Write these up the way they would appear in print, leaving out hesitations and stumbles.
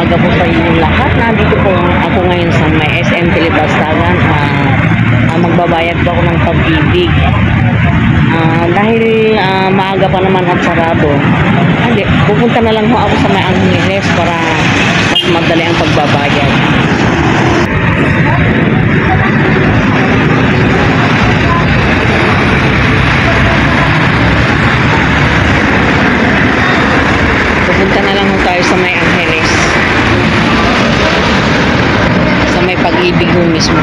umaga po sa inyong lahat. Nandito po ako ngayon sa may SM Tilibastagan. Magbabayad po ako ng pag-ibig. Dahil maaga pa naman at sarado, pupunta na lang po ako sa may Angeles para mas madali ang pagbabayad. Pupunta na lang tayo sa may Angeles, sa may pag-ibig mo mismo.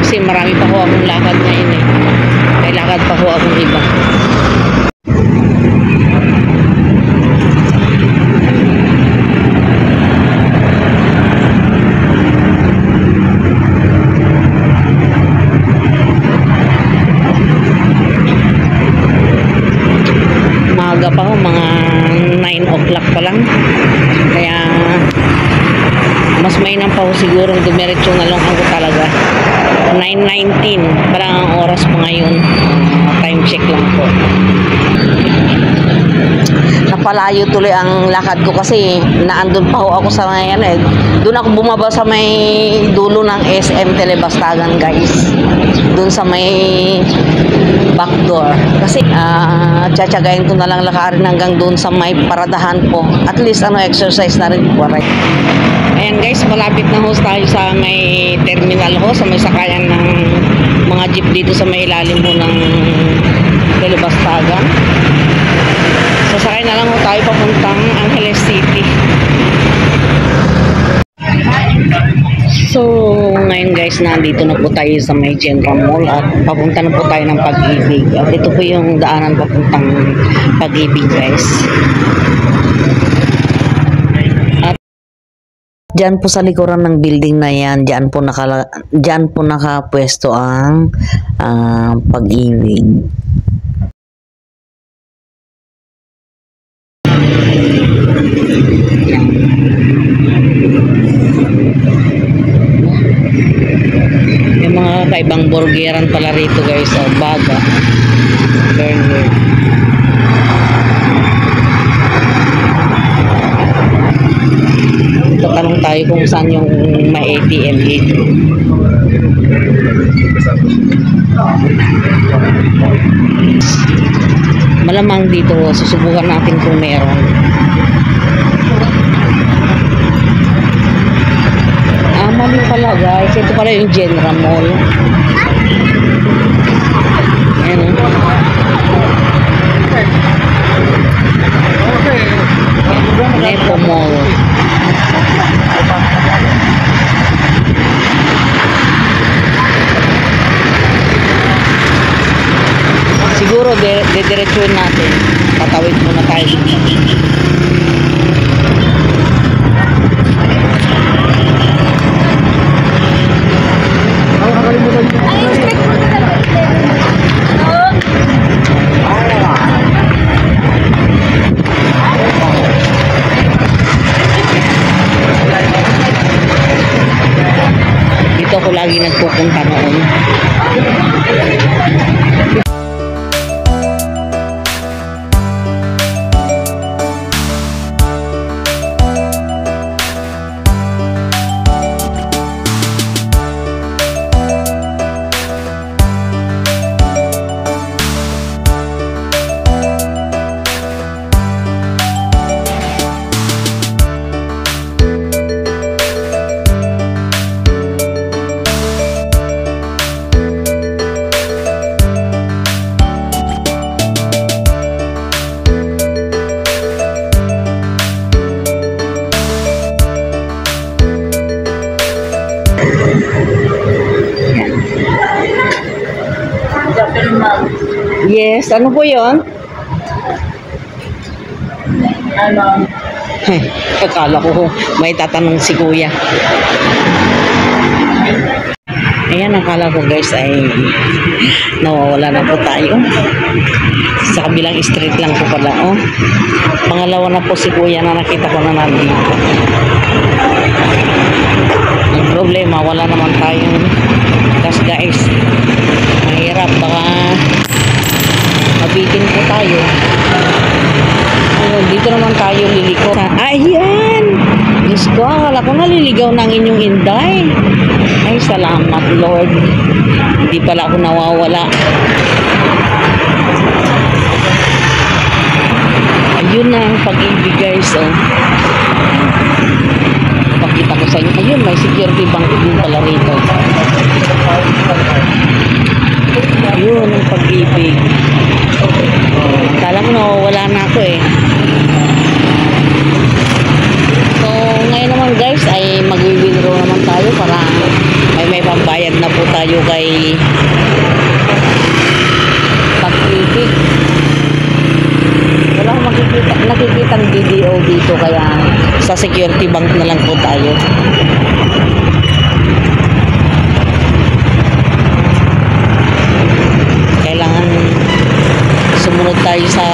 Kasi marami pa ho akong lakad ngayon eh. May lakad pa ho akong iba. Maaga pa ho, mga 9 o'clock pa lang. Kaya mas mainam pa ho siguro dumiretso na lang ako talaga. 9:19 parang ang oras po ngayon. Time check lang po. Napalayo tuloy ang lakad ko kasi naandun pa ho ako sa may doon ako bumaba sa may dulo ng SM Tilibastagan, guys. Doon sa may back door. Kasi tsatsagayin ko na lang lakarin hanggang doon sa may paradahan po. At least exercise na rin po, right? Ayan guys, malapit na ho tayo sa may terminal ho, sa may sakayan ng mga jeep dito sa may ilalim ho ng Tilibastagan. Sasakay na lang ho tayo papuntang Angeles City. So, ngayon guys, nandito na po tayo sa may General Mall at papunta na po tayo ng Pag-ibig. At ito po yung daanan papuntang Pag-ibig, guys. At diyan po sa likuran ng building na yan, diyan po nakapwesto ang Pag-ibig. May mga kaibang burgeran pala rito, guys. Baga, burger. Tatanong tayo kung saan yung may ATM dito. Malamang dito, susubukan natin kung meron. Mali pala, guys. Ito pala yung General Mall. Ayan. Nepo Mall. Siguro didiretsuhin natin. Patawid muna tayo. Dito ako lagi nagpupunta noon. Yes, ano po yun? Ano? Akala ko may tatanong si kuya. Ayan, akala ko guys ay nawawala na po tayo. Sa kabilang street lang po pala. Oh. Pangalawa na po si kuya na nakita ko na nandito. Ang problema, wala naman tayong cash, guys. Mahirap, baka mabitin po tayo. naman tayo liliko. Ayan! Diyos ko, akala ko naliligaw ng inyong inday. Ay, salamat Lord. Hindi pala ako nawawala. Ayun na ang pag-ibig guys. Oh. Pakita ko sa inyo. Ayun, may security bank din pala rito. Ayun ang pag-ibig. Kala ko nawawala na ako eh. So, ngayon naman guys ay mag-withdraw naman tayo para may pambayad na po tayo kay pag-ibig. Wala akong nakikitang BDO dito kaya sa security bank na lang po tayo. Kailangan sumunod tayo sa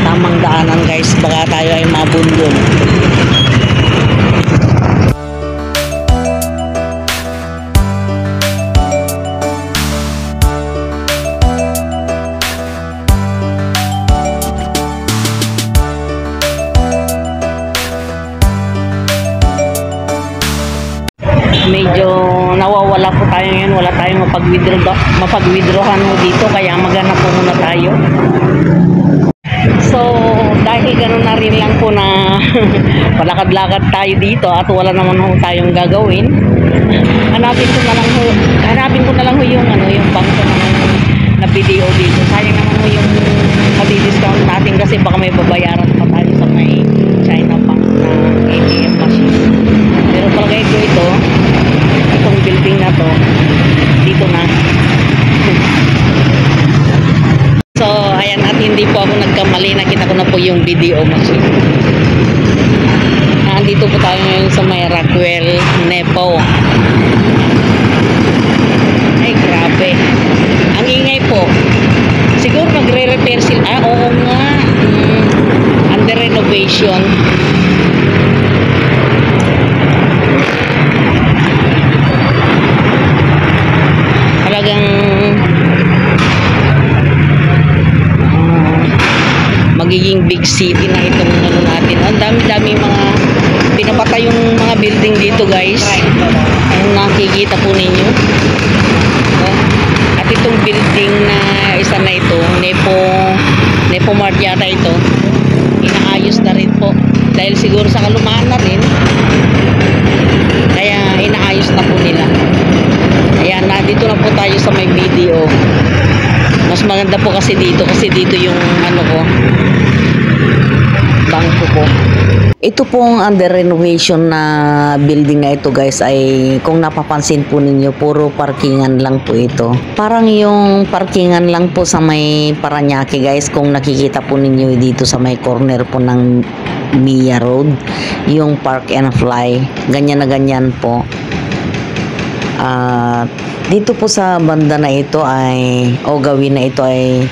tamang daanan guys, baka tayo ay mabundol. Medyo nawawala po tayo ngayon, wala tayong mapag-withdrawhan mo dito kaya maghanap po muna tayo. So dahil gano'n na rin lang po na palakad-lakad tayo dito at wala naman po tayong gagawin, hanapin ko na lang ho yung bangko na video dito. Sayang naman ho yung madi-discount natin kasi baka may babayaran pa tayo sa may China Bank na ATM machine. Pero palagay ko itong building na to dito na. So ayan, at hindi po ako nagkamali, nakita ko na po yung video machine. Andito po tayo ngayon sa may Rockwell, Nepo. Ay grabe, ang ingay po. Siguro magre-repair sila. Oo nga, under renovation. Talagang magiging big city na itong natin. Ang dami-dami mga pinapatay yung mga building dito guys. Ayun, nakikita po ninyo. At itong building na isa na ito, Nepo Mart yata ito, inaayos na rin po. Dahil siguro sa kalumaan na rin, kaya inaayos na po nila. Ayan, dito na po tayo sa may video. Mas maganda po kasi dito yung bangko ko. Ito pong under renovation na building na ito guys ay kung napapansin po ninyo, puro parkingan lang po ito. Parang yung parkingan lang po sa may Paranaque guys, kung nakikita po ninyo dito sa may corner po ng Mia Road, yung park and fly, ganyan na ganyan po. Dito po sa banda na ito gawin na ito ay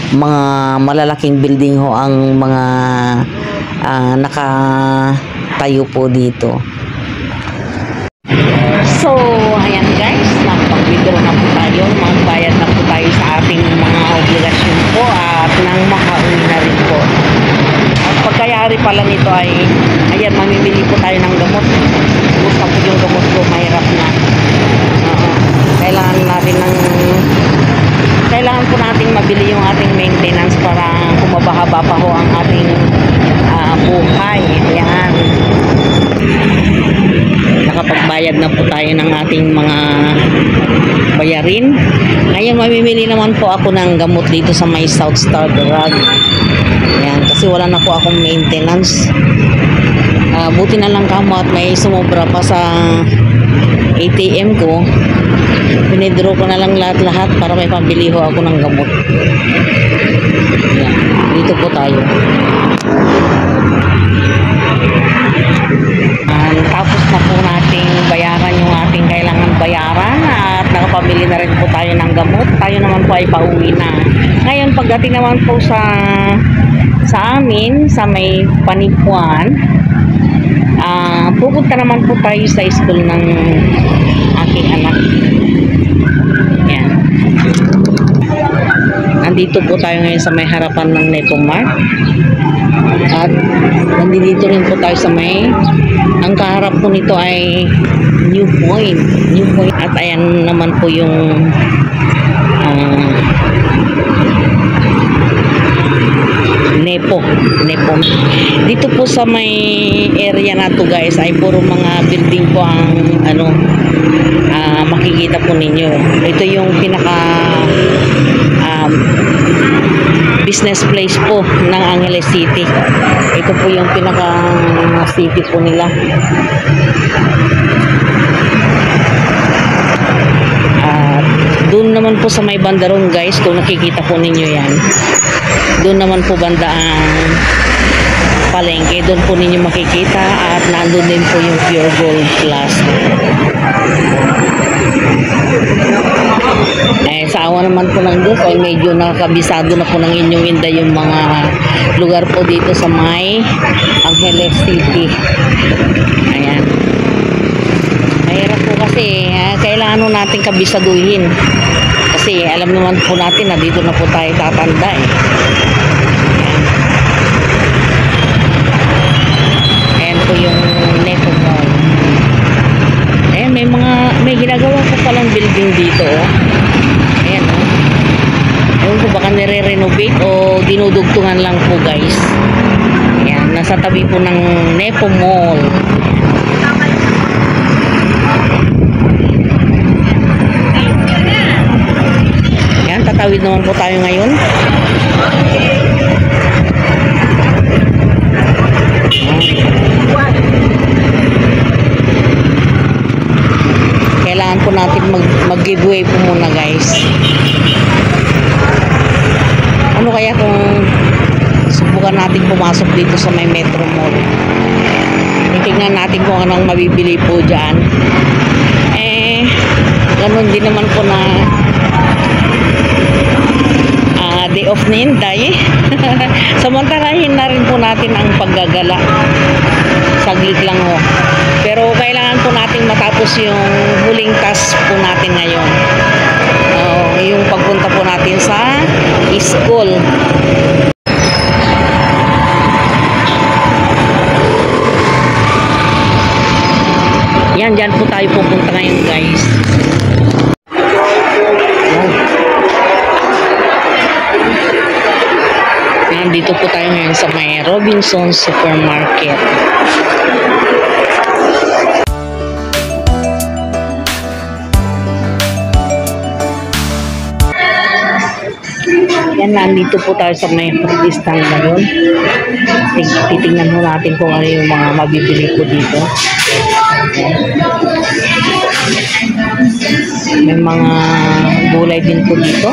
mga malalaking building ho ang mga nakatayo po dito. So ayan guys, nakapag-withdraw na po tayo, magbayad na po tayo sa ating mga obligasyon po at nang makauwi na rin po. At pagkayari pala nito ay ayan, mamimili po tayo ng gamot. Gusto po yung gamot ko, mahirap na. Kailangan po nating mabili yung ating maintenance para kumabahaba pa ho ang ating buhay. Ayan. Nakapagbayad na po tayo ng ating mga bayarin. Ngayon mamimili naman po ako ng gamot dito sa may South Star Drug. Ayan, kasi wala na po akong maintenance. Buti na lang kamo at may sumobra pa sa ATM ko. Pinidro ko na lang lahat-lahat para may pambili ho ako ng gamot. Ayan, dito po tayo. Tapos na po nating bayaran yung ating kailangan bayaran at nakapamili na rin po tayo ng gamot. Tayo naman po ay pauwi na. Ngayon pagdating naman po sa amin sa may Panipuan, pupunta naman po tayo sa school ng aking anak. Yan. nandito po tayo ngayon sa may harapan ng Nepomart. At nandito rin po tayo sa may, ang kaharap po nito ay New Point. At ayan naman po yung Nepo. Dito po sa may area na to guys ay puro mga building po ang makikita po ninyo. Ito yung pinaka business place po ng Angeles City. Ito po yung pinaka city po nila. Doon naman po sa may bandaron guys, kung nakikita po ninyo yan, doon naman po banda ang palengke. Doon po ninyo makikita at nandun din po yung Pure Gold Plus. Sa awa naman po ng Diyos ay medyo nakakabisado na po ng inyong inday yung mga lugar po dito sa may Angeles City. Ayan. Mahirap po kasi kailangan natin kabisaduhin. Kasi alam naman po natin na dito na po tayo tatanda eh. Ayan po yung Nepo Mall. Ayan, may ginagawa po palang building dito oh. Ayan oh. Ayan po baka nire-renovate o dinudugtungan lang po guys. Ayan, nasa tabi po ng Nepo Mall. Ayan, tatawid naman po tayo ngayon. Kailangan po natin mag-giveaway po muna guys. Ano kaya kung subukan natin pumasok dito sa may Metro Mall? Tingnan natin kung anong mabibili po dyan. Ganun din naman po na day off ni Inday. Samantalahin na rin po natin ang paggagala. Saglit lang ho. Pero kailangan po natin matapos yung huling task po natin ngayon. Yung pagpunta po natin sa school. Yan, dyan po tayo pupunta ngayon guys. Nandito po tayo ngayon sa may Robinson Supermarket. Yan, nandito po tayo sa may food stand ngayon. Titignan mo natin kung ano yung mga mabibili po dito. May mga gulay din po dito.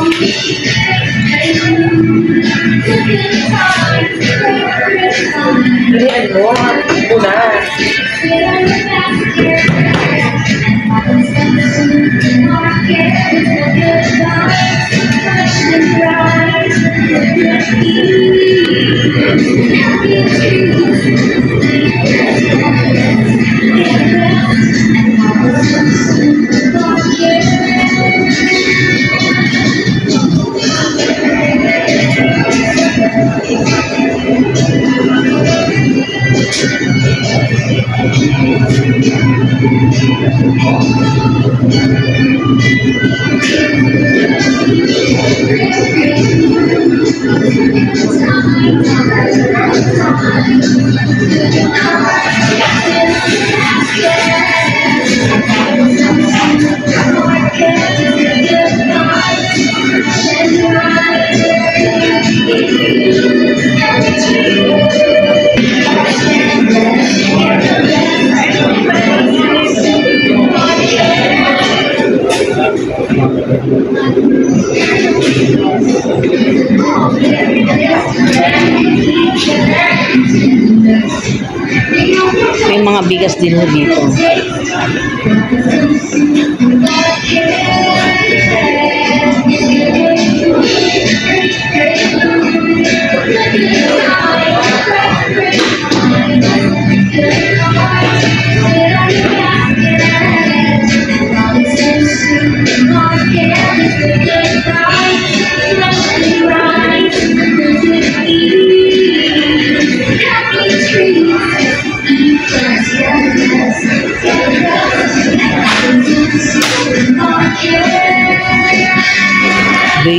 May mga bigas din dito.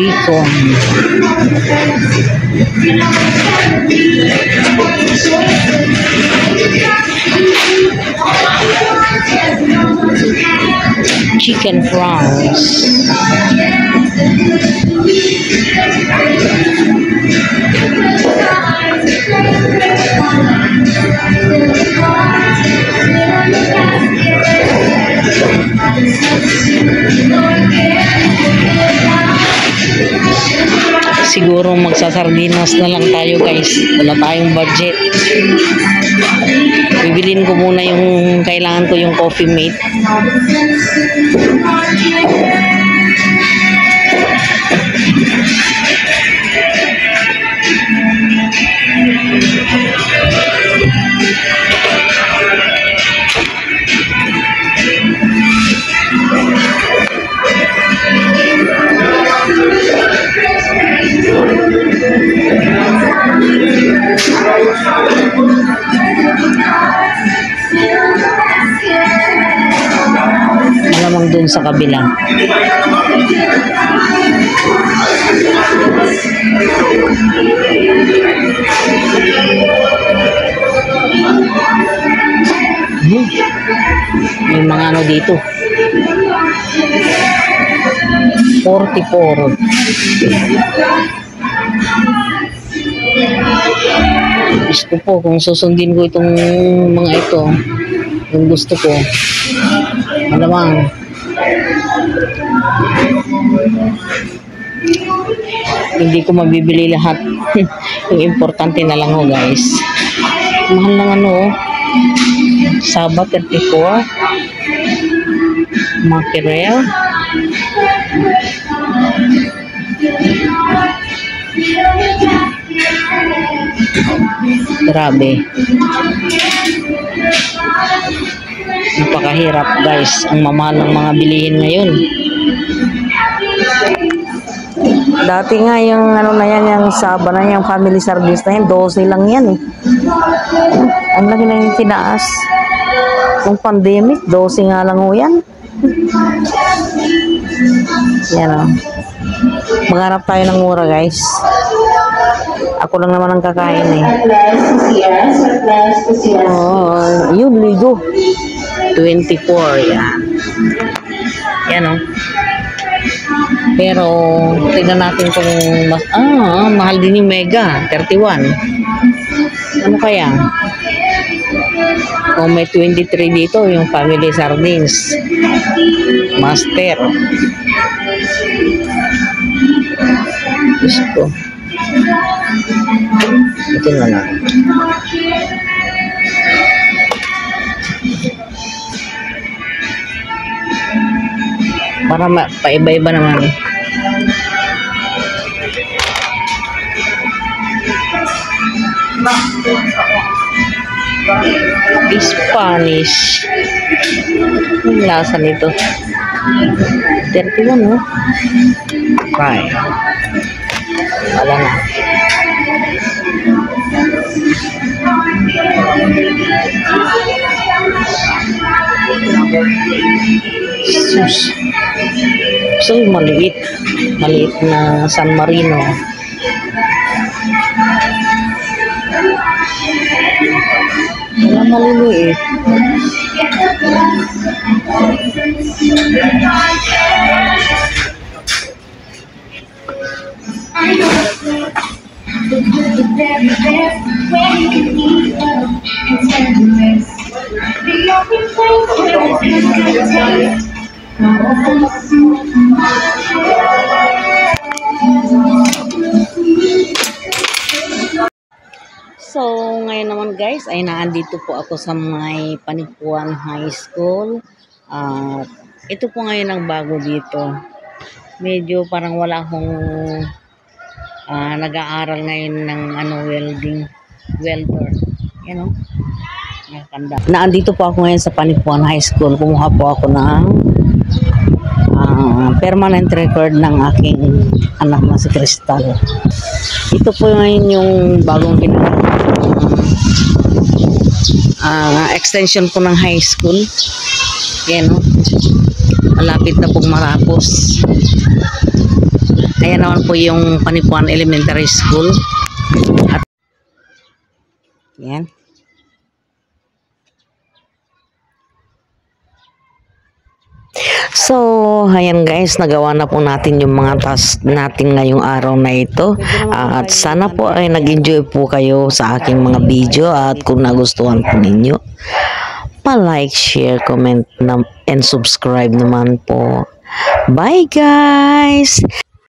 bacon. Chicken fries. Siguro magsasardinas na lang tayo guys. Wala tayong budget. Bibilin ko muna yung kailangan ko, yung Coffee Mate. Malamang dun sa kabila. May mga ano dito. 44. Gusto po kung susundin ko itong mga ito, yung gusto ko, malamang hindi ko mabibili lahat. Yung importante na lang ho guys. Mahal lang ano, Saba 34, mackerel, grabe, napakahirap guys ang mamahal ng mga bilihin ngayon. Dati nga yung ano na yan, yung Saba na yung family service na yan, 12 lang yan eh. Ang laki na yung tinaas nung pandemic, 12 nga lang ho yan. Yan o, maghanap tayo ng mura guys. Ako lang naman ang kakain eh. Oh, yun, ligo 24 yan. Yan o. Pero tingnan natin kung mas mahal din yung Mega 31. Ano kaya? Kung may 23 dito yung family sardines master. Gusto. Ito na lang. Para paiba-iba naman. Spanish. Ang lasa nito. 31 no? Right. Wala na. Sus. So maliit na San Marino. Wala maliliit. So, ngayon naman guys, ay naandito po ako sa may Panipuan High School. Ito po ngayon ang bago dito. Medyo parang wala akong nag-aaral ngayon ng welder. You know? Naandito po ako ngayon sa Panipuan High School. Kumuha po ako ng permanent record ng aking anak na si Crystal. Ito po ngayon yung bagong ginagawa. Extension po ng high school. Yan o. Malapit na pong matapos. Ayan naman po yung Panipuan Elementary School. At yan. So, ayan guys, nagawa na po natin yung mga task natin ngayong araw na ito. At sana po ay nag-enjoy po kayo sa aking mga video at kung nagustuhan po ninyo, pa-like, share, comment and subscribe naman po. Bye guys!